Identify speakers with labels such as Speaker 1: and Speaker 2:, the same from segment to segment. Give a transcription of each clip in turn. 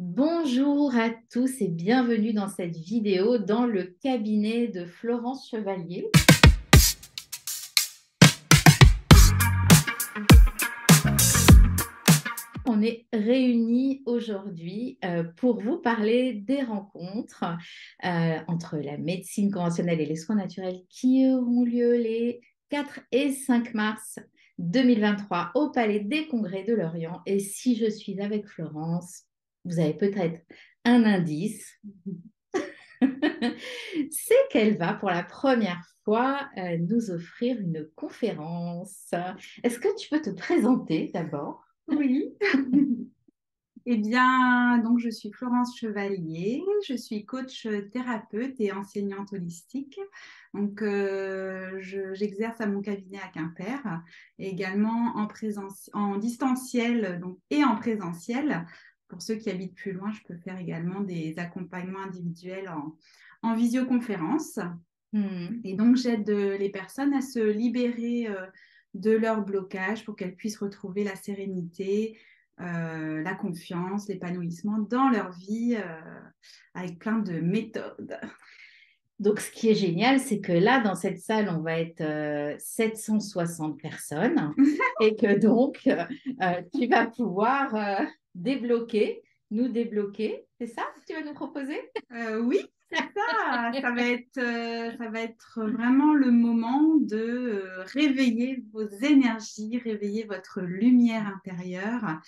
Speaker 1: Bonjour à tous et bienvenue dans cette vidéo dans le cabinet de Florence Chevalier. On est réunis aujourd'hui pour vous parler des rencontres entre la médecine conventionnelle et les soins naturels qui auront lieu les 4 et 5 mars 2023 au Palais des Congrès de Lorient. Et si je suis avec Florence, vous avez peut-être un indice. C'est qu'elle va pour la première fois nous offrir une conférence. Est-ce que tu peux te présenter d'abord?
Speaker 2: Oui, eh bien, donc je suis Florence Chevalier, je suis coach thérapeute et enseignante holistique. Donc, j'exerce à mon cabinet à Quimper, et également en distanciel donc, et en présentiel. Pour ceux qui habitent plus loin, je peux faire également des accompagnements individuels en visioconférence.
Speaker 1: Hmm.
Speaker 2: Et donc, j'aide les personnes à se libérer de leur blocage pour qu'elles puissent retrouver la sérénité, la confiance, l'épanouissement dans leur vie avec plein de méthodes.
Speaker 1: Donc, ce qui est génial, c'est que là, dans cette salle, on va être 760 personnes et que donc, tu vas pouvoir nous débloquer. C'est ça que tu vas nous proposer?
Speaker 2: Oui, c'est ça. Ça va être vraiment le moment de réveiller vos énergies, réveiller votre lumière intérieure.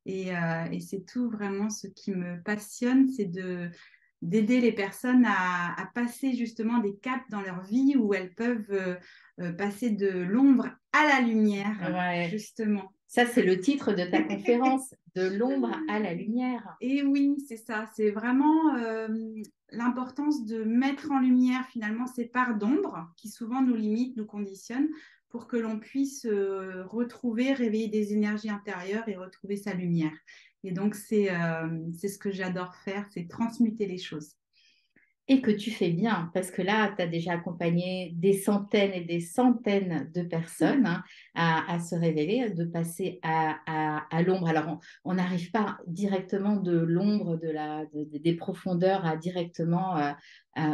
Speaker 2: Et c'est tout vraiment ce qui me passionne, c'est d'aider les personnes à passer justement des caps dans leur vie où elles peuvent passer de l'ombre à la lumière,
Speaker 1: Ouais.
Speaker 2: justement.
Speaker 1: Ça, c'est le titre de ta conférence, De l'ombre à la lumière.
Speaker 2: Et oui, c'est ça, c'est vraiment l'importance de mettre en lumière finalement ces parts d'ombre qui souvent nous limitent, nous conditionnent, pour que l'on puisse retrouver, réveiller des énergies intérieures et retrouver sa lumière. Et donc, c'est ce que j'adore faire, c'est transmuter les choses.
Speaker 1: Et que tu fais bien, parce que là, tu as déjà accompagné des centaines et des centaines de personnes à se révéler, de passer à l'ombre. Alors, on n'arrive pas directement de l'ombre, des profondeurs à directement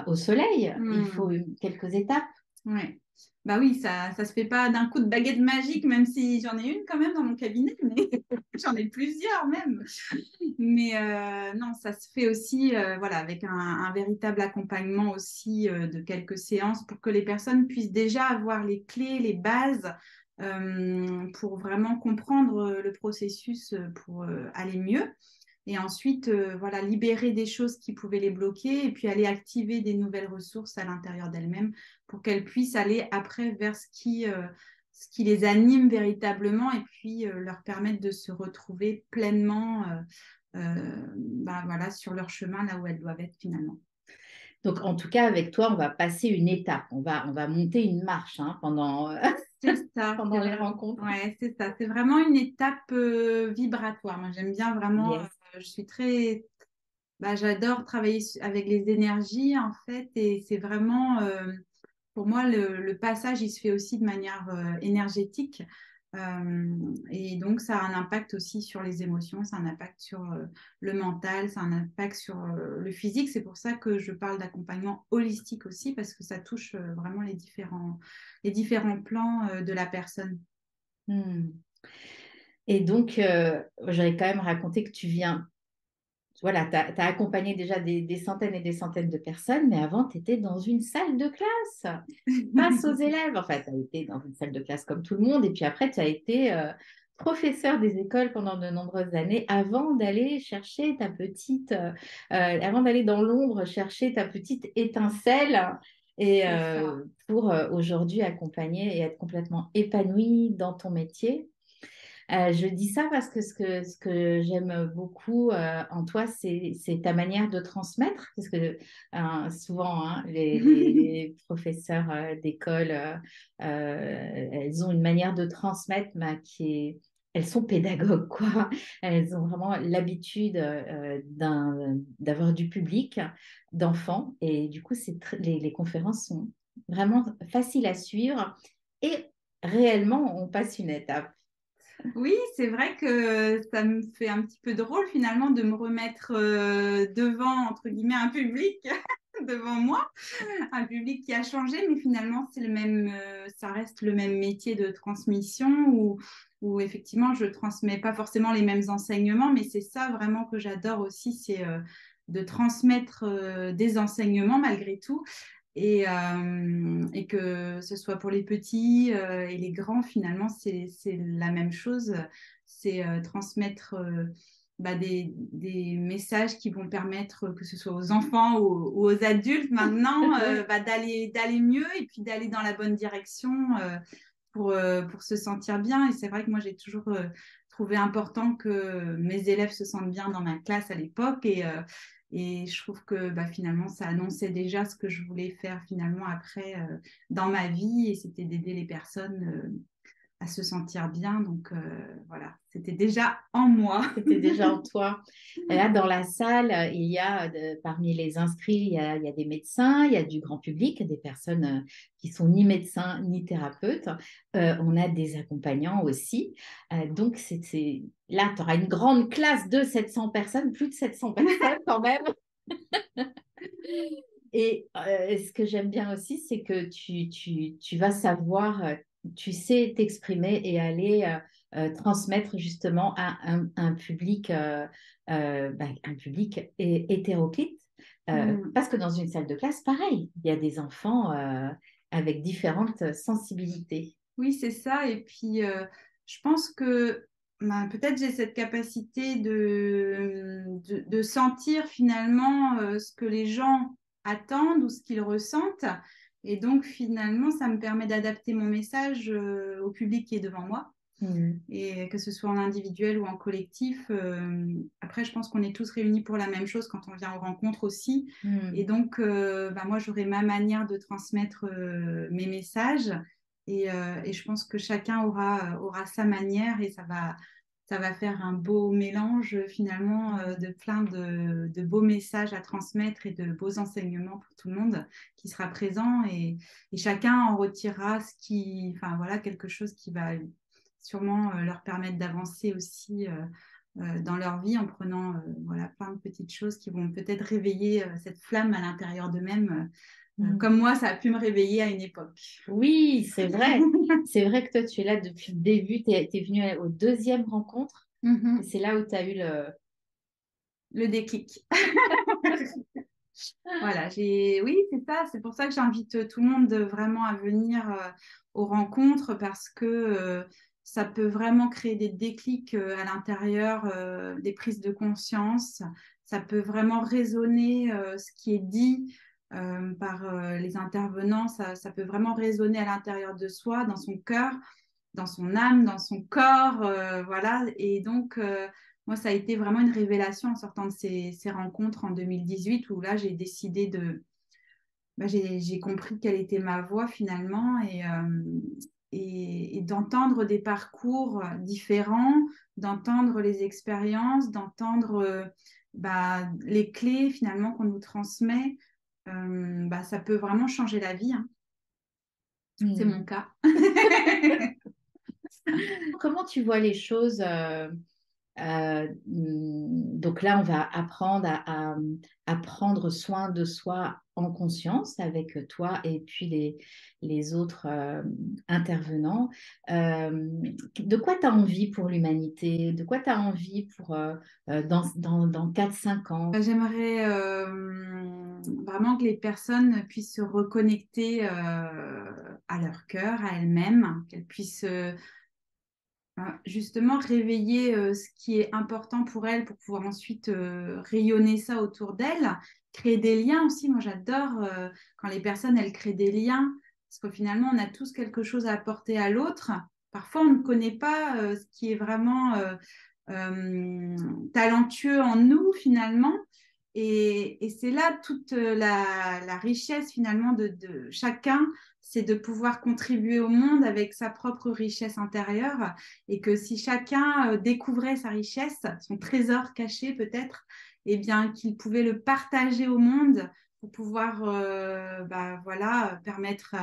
Speaker 1: au soleil. Il faut quelques étapes.
Speaker 2: Ouais. Bah oui, ça se fait pas d'un coup de baguette magique, même si j'en ai une quand même dans mon cabinet, mais j'en ai plusieurs même. Mais non, ça se fait aussi voilà, avec un véritable accompagnement aussi de quelques séances pour que les personnes puissent déjà avoir les clés, les bases pour vraiment comprendre le processus pour aller mieux. Et ensuite, voilà, libérer des choses qui pouvaient les bloquer et puis aller activer des nouvelles ressources à l'intérieur d'elles-mêmes pour qu'elles puissent aller après vers ce qui les anime véritablement et puis leur permettre de se retrouver pleinement bah, voilà, sur leur chemin là où elles doivent être finalement.
Speaker 1: Donc, en tout cas, avec toi, on va passer une étape. On va monter une marche pendant,
Speaker 2: C'est ça,
Speaker 1: pendant les rencontres.
Speaker 2: ouais, c'est ça. C'est vraiment une étape vibratoire. Moi, j'aime bien vraiment,
Speaker 1: Yes.
Speaker 2: je suis très, bah, j'adore travailler avec les énergies en fait, et c'est vraiment pour moi, le passage, il se fait aussi de manière énergétique. Et donc, ça a un impact aussi sur les émotions, ça a un impact sur le mental, ça a un impact sur le physique. C'est pour ça que je parle d'accompagnement holistique aussi, parce que ça touche vraiment les différents plans de la personne.
Speaker 1: Hmm. Et donc, j'avais quand même raconté que tu viens. Voilà, tu as accompagné déjà des centaines et des centaines de personnes, mais avant, tu étais dans une salle de classe face aux élèves. Enfin, tu as été dans une salle de classe comme tout le monde, et puis après, tu as été professeur des écoles pendant de nombreuses années avant d'aller chercher avant d'aller dans l'ombre chercher ta petite étincelle et
Speaker 2: C'est ça.
Speaker 1: pour aujourd'hui accompagner et être complètement épanouie dans ton métier. Je dis ça parce que ce que j'aime beaucoup en toi, c'est ta manière de transmettre. Parce que souvent, les professeurs d'école, elles ont une manière de transmettre elles sont pédagogues, quoi. Elles ont vraiment l'habitude d'avoir du public, d'enfants. Et du coup, les conférences sont vraiment faciles à suivre. Et réellement, on passe une étape.
Speaker 2: Oui, c'est vrai que ça me fait un petit peu drôle finalement de me remettre devant, entre guillemets, un public devant moi, un public qui a changé, mais finalement, c'est le même, ça reste le même métier de transmission où effectivement, je transmets pas forcément les mêmes enseignements, mais c'est ça vraiment que j'adore aussi, c'est de transmettre des enseignements malgré tout et que ce soit pour les petits et les grands, finalement, c'est la même chose. C'est transmettre des messages qui vont permettre, que ce soit aux enfants ou aux adultes maintenant,
Speaker 1: Oui.
Speaker 2: d'aller mieux et puis d'aller dans la bonne direction pour se sentir bien. Et c'est vrai que moi, j'ai toujours trouvé important que mes élèves se sentent bien dans ma classe à l'époque. Et je trouve que bah, finalement, ça annonçait déjà ce que je voulais faire finalement après dans ma vie. Et c'était d'aider les personnes à se sentir bien. Donc voilà, c'était déjà en moi.
Speaker 1: C'était déjà en toi. Et là, dans la salle, il y a, parmi les inscrits, il y a des médecins, il y a du grand public, des personnes qui sont ni médecins ni thérapeutes. On a des accompagnants aussi. Donc, là, tu auras une grande classe de 700 personnes, plus de 700 personnes quand même. Et ce que j'aime bien aussi, c'est que tu vas savoir, tu sais t'exprimer et aller transmettre justement à un public, un public hétéroclite.
Speaker 2: Mm.
Speaker 1: Parce que dans une salle de classe, pareil, il y a des enfants avec différentes sensibilités.
Speaker 2: Oui, c'est ça. Et puis, je pense que ben, peut-être j'ai cette capacité de sentir finalement ce que les gens attendent ou ce qu'ils ressentent. Et donc, finalement, ça me permet d'adapter mon message au public qui est devant moi.
Speaker 1: Mhm.
Speaker 2: Et que ce soit en individuel ou en collectif. Après, je pense qu'on est tous réunis pour la même chose quand on vient aux rencontres aussi. Et
Speaker 1: Mhm.
Speaker 2: donc, bah, moi, j'aurai ma manière de transmettre mes messages. Et je pense que chacun aura sa manière et ça va faire un beau mélange finalement de plein de beaux messages à transmettre et de beaux enseignements pour tout le monde qui sera présent. Et chacun en retirera enfin, voilà, quelque chose qui va sûrement leur permettre d'avancer aussi dans leur vie en prenant voilà, plein de petites choses qui vont peut-être réveiller cette flamme à l'intérieur d'eux-mêmes,
Speaker 1: Mhm.
Speaker 2: comme moi, ça a pu me réveiller à une époque.
Speaker 1: Oui, c'est vrai. C'est vrai que toi, tu es là depuis le début. Tu es venu aux deuxième rencontre. Et
Speaker 2: Mhm.
Speaker 1: c'est là où tu as eu le...
Speaker 2: Le déclic. Voilà, oui, c'est ça. C'est pour ça que j'invite tout le monde vraiment à venir aux rencontres parce que ça peut vraiment créer des déclics à l'intérieur, des prises de conscience. Ça peut vraiment résonner ce qui est dit par les intervenants. Ça peut vraiment résonner à l'intérieur de soi, dans son cœur, dans son âme, dans son corps. Voilà. Et donc, moi, ça a été vraiment une révélation en sortant de ces rencontres en 2018 où là, j'ai décidé j'ai compris quelle était ma voie finalement et d'entendre des parcours différents, d'entendre les expériences, d'entendre les clés finalement qu'on nous transmet. Ça peut vraiment changer la vie, hein. C'est
Speaker 1: Hmm.
Speaker 2: mon cas.
Speaker 1: Comment tu vois les choses donc là, on va apprendre à prendre soin de soi en conscience avec toi et puis les autres intervenants. De quoi tu as envie pour l'humanité? De quoi tu as envie dans 4-5 ans?
Speaker 2: J'aimerais vraiment que les personnes puissent se reconnecter à leur cœur, à elles-mêmes, qu'elles puissent justement réveiller ce qui est important pour elles pour pouvoir ensuite rayonner ça autour d'elles, créer des liens aussi. Moi, j'adore quand les personnes, elles créent des liens, parce que finalement, on a tous quelque chose à apporter à l'autre. Parfois, on ne connaît pas ce qui est vraiment talentueux en nous, finalement. Et c'est là toute la richesse, finalement, de chacun, c'est de pouvoir contribuer au monde avec sa propre richesse intérieure et que si chacun découvrait sa richesse, son trésor caché peut-être, eh bien qu'il pouvait le partager au monde pour pouvoir voilà, permettre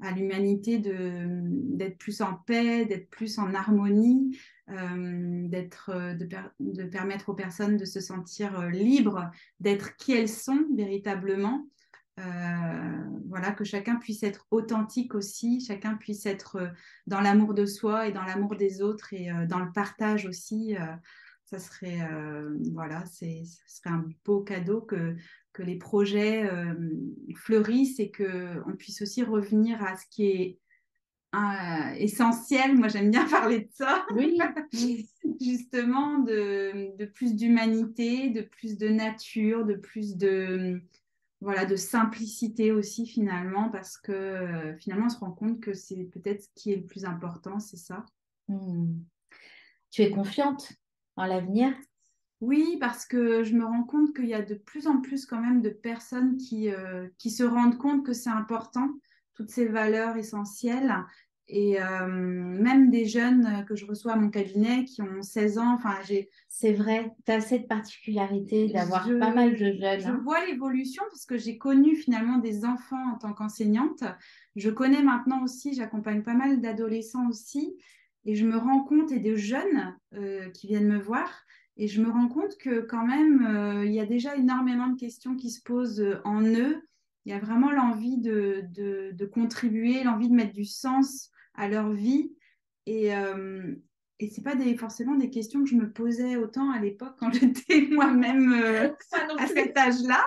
Speaker 2: à l'humanité d'être plus en paix, d'être plus en harmonie de permettre aux personnes de se sentir libres, d'être qui elles sont véritablement. Voilà, que chacun puisse être authentique aussi, chacun puisse être dans l'amour de soi et dans l'amour des autres et dans le partage aussi. Ça serait, voilà, ce serait un beau cadeau que les projets fleurissent et qu'on puisse aussi revenir à ce qui est essentiel. Moi, j'aime bien parler de ça.
Speaker 1: Oui, oui.
Speaker 2: Justement, de plus d'humanité, de plus de nature, de plus de voilà, de simplicité aussi finalement, parce que finalement, on se rend compte que c'est peut-être ce qui est le plus important, c'est ça.
Speaker 1: Hmm. Tu es confiante en l'avenir?
Speaker 2: Oui, parce que je me rends compte qu'il y a de plus en plus quand même de personnes qui se rendent compte que c'est important, toutes ces valeurs essentielles. Et même des jeunes que je reçois à mon cabinet qui ont 16 ans, enfin,
Speaker 1: C'est vrai, tu as cette particularité d'avoir pas mal de jeunes,
Speaker 2: je
Speaker 1: hein.
Speaker 2: vois l'évolution parce que j'ai connu finalement des enfants en tant qu'enseignante. Je connais maintenant aussi, j'accompagne pas mal d'adolescents aussi. Et je me rends compte, et de jeunes qui viennent me voir, et je me rends compte que quand même, il y a déjà énormément de questions qui se posent en eux. Il y a vraiment l'envie de contribuer, l'envie de mettre du sens à leur vie. Et, ce n'est pas forcément des questions que je me posais autant à l'époque quand j'étais moi-même à cet âge-là.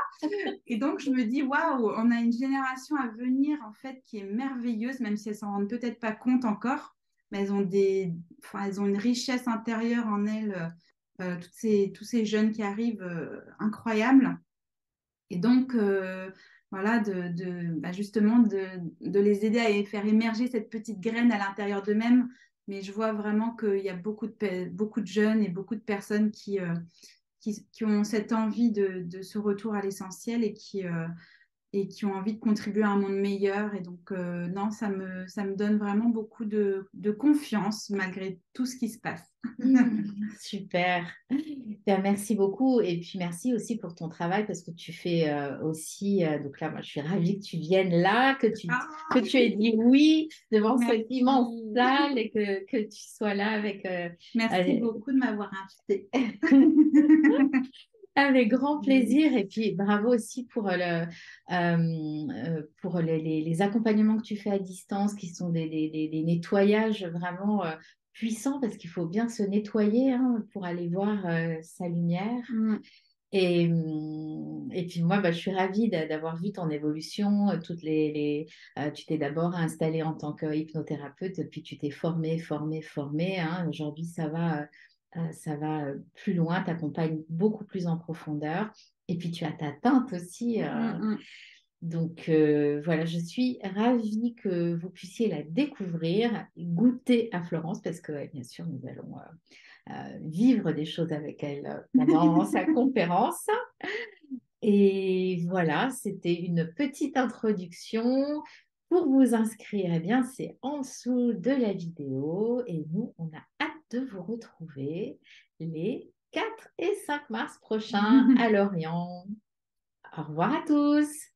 Speaker 2: Et donc, je me dis, waouh, on a une génération à venir en fait qui est merveilleuse, même si elles s'en rendent peut-être pas compte encore, mais elles ont une richesse intérieure en elles, tous ces jeunes qui arrivent, incroyables. Et donc, voilà, justement, de les aider à faire émerger cette petite graine à l'intérieur d'eux-mêmes. Mais je vois vraiment qu'il y a beaucoup de jeunes et beaucoup de personnes qui ont cette envie de ce retour à l'essentiel et qui ont envie de contribuer à un monde meilleur. Et donc, non, ça me donne vraiment beaucoup de confiance malgré tout ce qui se passe.
Speaker 1: Super. Ben, merci beaucoup. Et puis merci aussi pour ton travail parce que tu fais aussi. Donc là, moi, je suis ravie que tu viennes là, que
Speaker 2: Ah,
Speaker 1: tu aies dit oui devant cette immense
Speaker 2: merci.
Speaker 1: salle et que tu sois là avec,
Speaker 2: Merci
Speaker 1: euh,
Speaker 2: beaucoup de m'avoir invitée.
Speaker 1: avec grand plaisir. Et puis bravo aussi pour les accompagnements que tu fais à distance qui sont des nettoyages vraiment puissants parce qu'il faut bien se nettoyer hein, pour aller voir sa lumière.
Speaker 2: Mm.
Speaker 1: Et puis moi, bah, je suis ravie d'avoir vu ton évolution. Tu t'es d'abord installée en tant que hypnothérapeute, puis tu t'es formée. Hein. Aujourd'hui, ça va plus loin, t'accompagnes beaucoup plus en profondeur. Et puis tu as ta teinte aussi.
Speaker 2: Mm, mm.
Speaker 1: Donc voilà, je suis ravie que vous puissiez la découvrir, goûter à Florence, parce que ouais, bien sûr, nous allons vivre des choses avec elle pendant sa conférence. Et voilà, c'était une petite introduction. Pour vous inscrire, eh bien, c'est en dessous de la vidéo. Et nous, on a hâte de vous retrouver les 4 et 5 mars prochains à Lorient. Au revoir à tous.